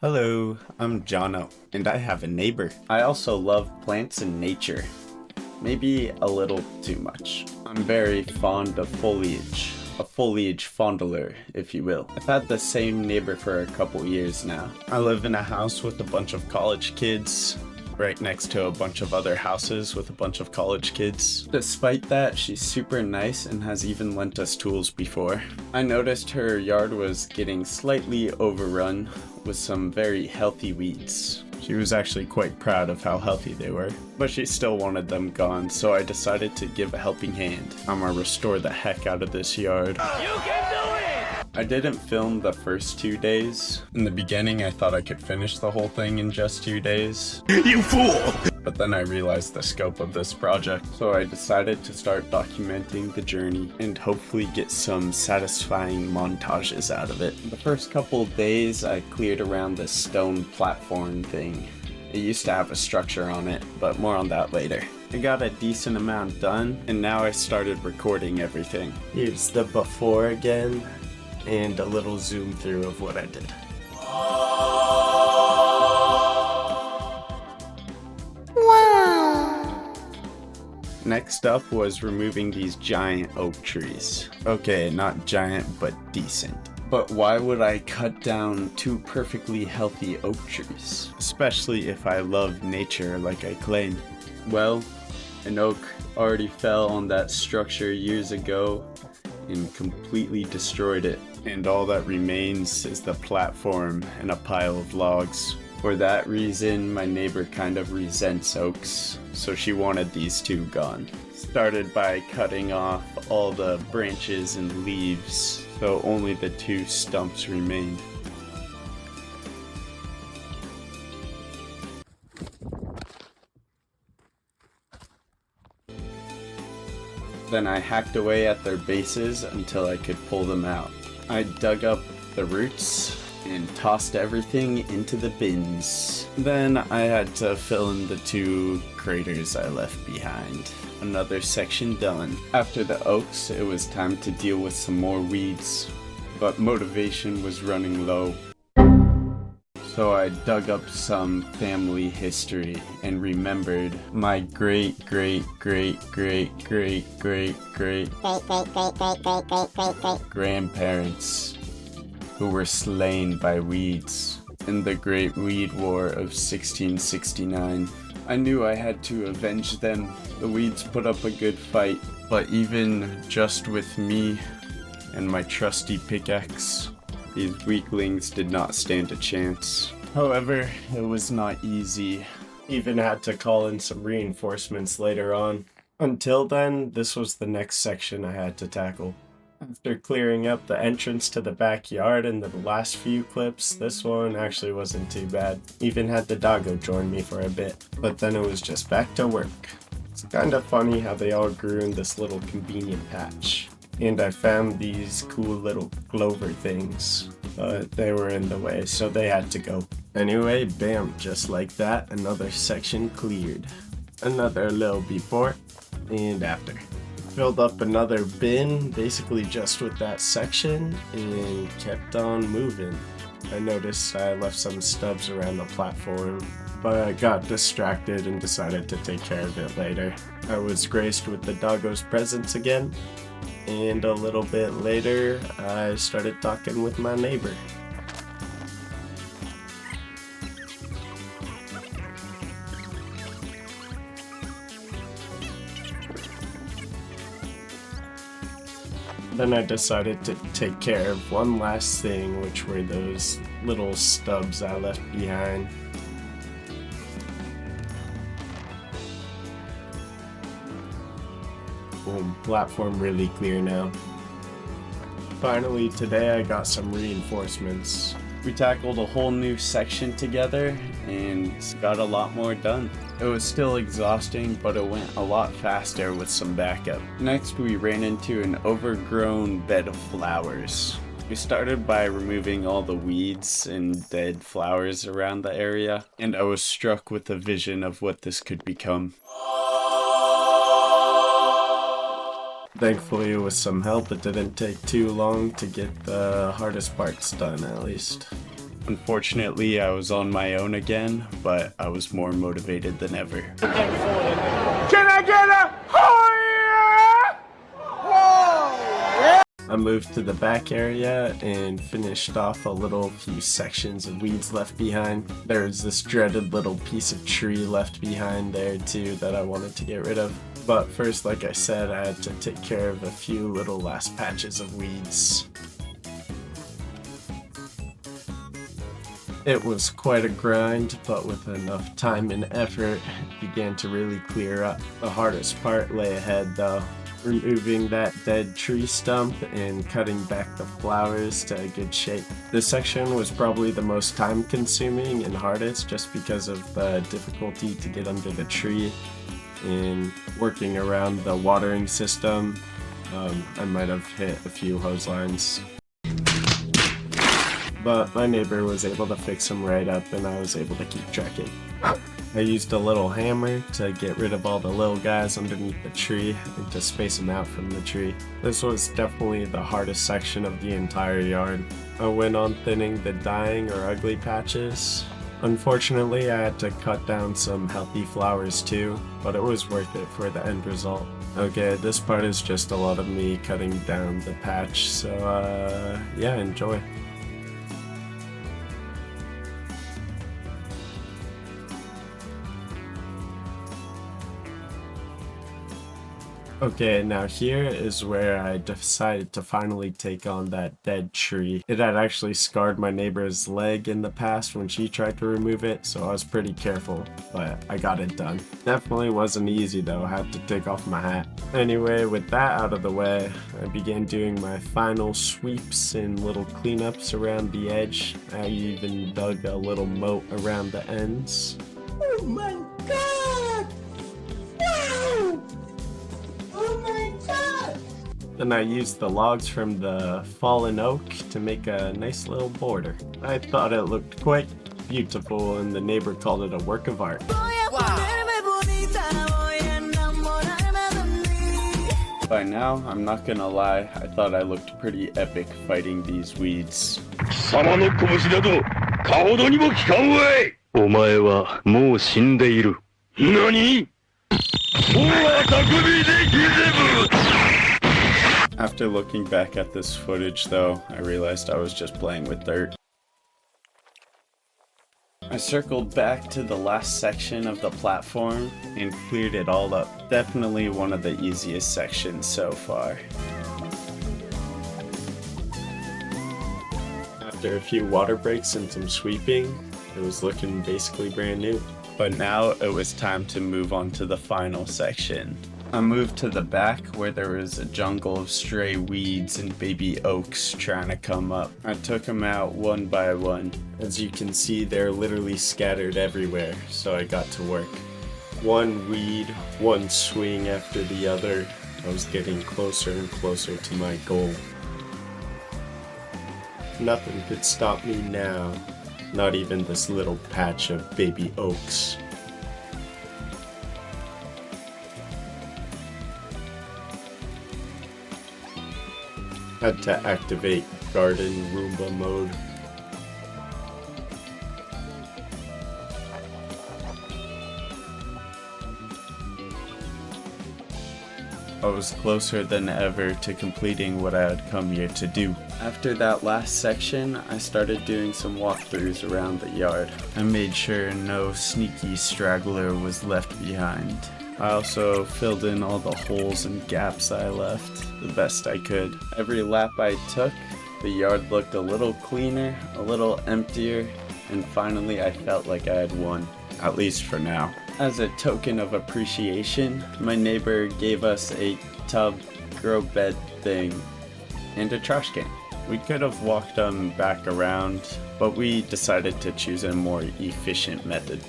Hello, I'm Jono, and I have a neighbor. I also love plants and nature. Maybe a little too much. I'm very fond of foliage. A foliage fondler, if you will. I've had the same neighbor for a couple years now. I live in a house with a bunch of college kids, right next to a bunch of other houses with a bunch of college kids. Despite that, she's super nice and has even lent us tools before. I noticed her yard was getting slightly overrun with some very healthy weeds. She was actually quite proud of how healthy they were, but she still wanted them gone, so I decided to give a helping hand. I'm gonna restore the heck out of this yard. You can do it! I didn't film the first 2 days. In the beginning, I thought I could finish the whole thing in just 2 days. You fool! But then I realized the scope of this project, so I decided to start documenting the journey and hopefully get some satisfying montages out of it. The first couple days I cleared around this stone platform thing. It used to have a structure on it, but more on that later. I got a decent amount done, and now I started recording everything. Here's the before again, and a little zoom through of what I did. Next up was removing these giant oak trees. Okay, not giant, but decent. But why would I cut down two perfectly healthy oak trees? Especially if I love nature like I claim. Well, an oak already fell on that structure years ago and completely destroyed it. And all that remains is the platform and a pile of logs. For that reason, my neighbor kind of resents oaks, so she wanted these two gone. Started by cutting off all the branches and leaves, so only the two stumps remained. Then I hacked away at their bases until I could pull them out. I dug up the roots and tossed everything into the bins. Then I had to fill in the two craters I left behind. Another section done. After the oaks, it was time to deal with some more weeds, but motivation was running low. So I dug up some family history and remembered my great grandparents who were slain by weeds in the Great Weed War of 1669. I knew I had to avenge them. The weeds put up a good fight, but even just with me and my trusty pickaxe, these weaklings did not stand a chance. However, it was not easy. Even had to call in some reinforcements later on. Until then, this was the next section I had to tackle. After clearing up the entrance to the backyard in the last few clips, this one actually wasn't too bad. Even had the doggo join me for a bit, but then it was just back to work. It's kind of funny how they all grew in this little convenient patch. And I found these cool little clover things, but they were in the way, so they had to go. Anyway, bam, just like that, another section cleared. Another little before and after. Filled up another bin, basically just with that section, and kept on moving. I noticed I left some stubs around the platform, but I got distracted and decided to take care of it later. I was graced with the doggo's presence again, and a little bit later, I started talking with my neighbor. Then I decided to take care of one last thing, which were those little stubs I left behind. Boom, platform really clear now. Finally, today I got some reinforcements. We tackled a whole new section together and got a lot more done. It was still exhausting, but it went a lot faster with some backup. Next, we ran into an overgrown bed of flowers. We started by removing all the weeds and dead flowers around the area, and I was struck with the vision of what this could become. Thankfully, with some help, it didn't take too long to get the hardest parts done, at least. Unfortunately, I was on my own again, but I was more motivated than ever. Can I get a oh yeah? I moved to the back area and finished off a few sections of weeds left behind. There's this dreaded little piece of tree left behind there too that I wanted to get rid of. But first, like I said, I had to take care of a few little last patches of weeds. It was quite a grind, but with enough time and effort, it began to really clear up. The hardest part lay ahead though. Removing that dead tree stump and cutting back the flowers to a good shape. This section was probably the most time consuming and hardest just because of the difficulty to get under the tree and working around the watering system. I might have hit a few hose lines. But my neighbor was able to fix them right up and I was able to keep tracking. I used a little hammer to get rid of all the little guys underneath the tree and to space them out from the tree. This was definitely the hardest section of the entire yard. I went on thinning the dying or ugly patches. Unfortunately, I had to cut down some healthy flowers too, but it was worth it for the end result. Okay, this part is just a lot of me cutting down the patch, so yeah, enjoy. Okay, now here is where I decided to finally take on that dead tree. It had actually scarred my neighbor's leg in the past when she tried to remove it, so I was pretty careful, but I got it done. Definitely wasn't easy though, I had to take off my hat. Anyway, with that out of the way, I began doing my final sweeps and little cleanups around the edge. I even dug a little moat around the ends. Oh my god! Wow! Oh my god! Then I used the logs from the fallen oak to make a nice little border. I thought it looked quite beautiful and the neighbor called it a work of art. By now, I'm not gonna lie, I thought I looked pretty epic fighting these weeds. 貴様の拳などかほどにも効かんわい。お前はもう死んでいる。何？ After looking back at this footage though, I realized I was just playing with dirt. I circled back to the last section of the platform and cleared it all up. Definitely one of the easiest sections so far. After a few water breaks and some sweeping, it was looking basically brand new. But now it was time to move on to the final section. I moved to the back where there was a jungle of stray weeds and baby oaks trying to come up. I took them out one by one. As you can see, they're literally scattered everywhere, so I got to work. One weed, one swing after the other. I was getting closer and closer to my goal. Nothing could stop me now. Not even this little patch of baby oaks. Had to activate Garden Roomba mode. I was closer than ever to completing what I had come here to do. After that last section, I started doing some walkthroughs around the yard. I made sure no sneaky straggler was left behind. I also filled in all the holes and gaps I left the best I could. Every lap I took, the yard looked a little cleaner, a little emptier, and finally I felt like I had won, at least for now. As a token of appreciation, my neighbor gave us a tub grow bed thing and a trash can. We could have walked them back around, but we decided to choose a more efficient method.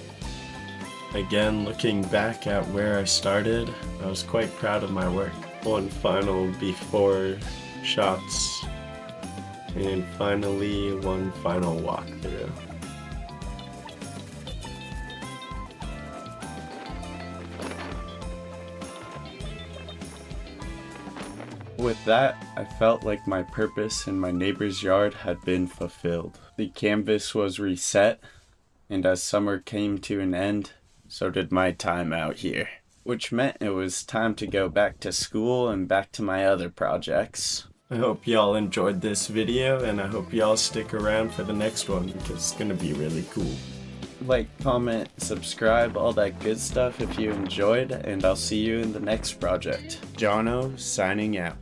Again, looking back at where I started, I was quite proud of my work. One final before shots, and finally one final walkthrough. With that, I felt like my purpose in my neighbor's yard had been fulfilled. The canvas was reset, and as summer came to an end, so did my time out here. Which meant it was time to go back to school and back to my other projects. I hope y'all enjoyed this video, and I hope y'all stick around for the next one because it's gonna be really cool. Like, comment, subscribe, all that good stuff if you enjoyed, and I'll see you in the next project. Jono, signing out.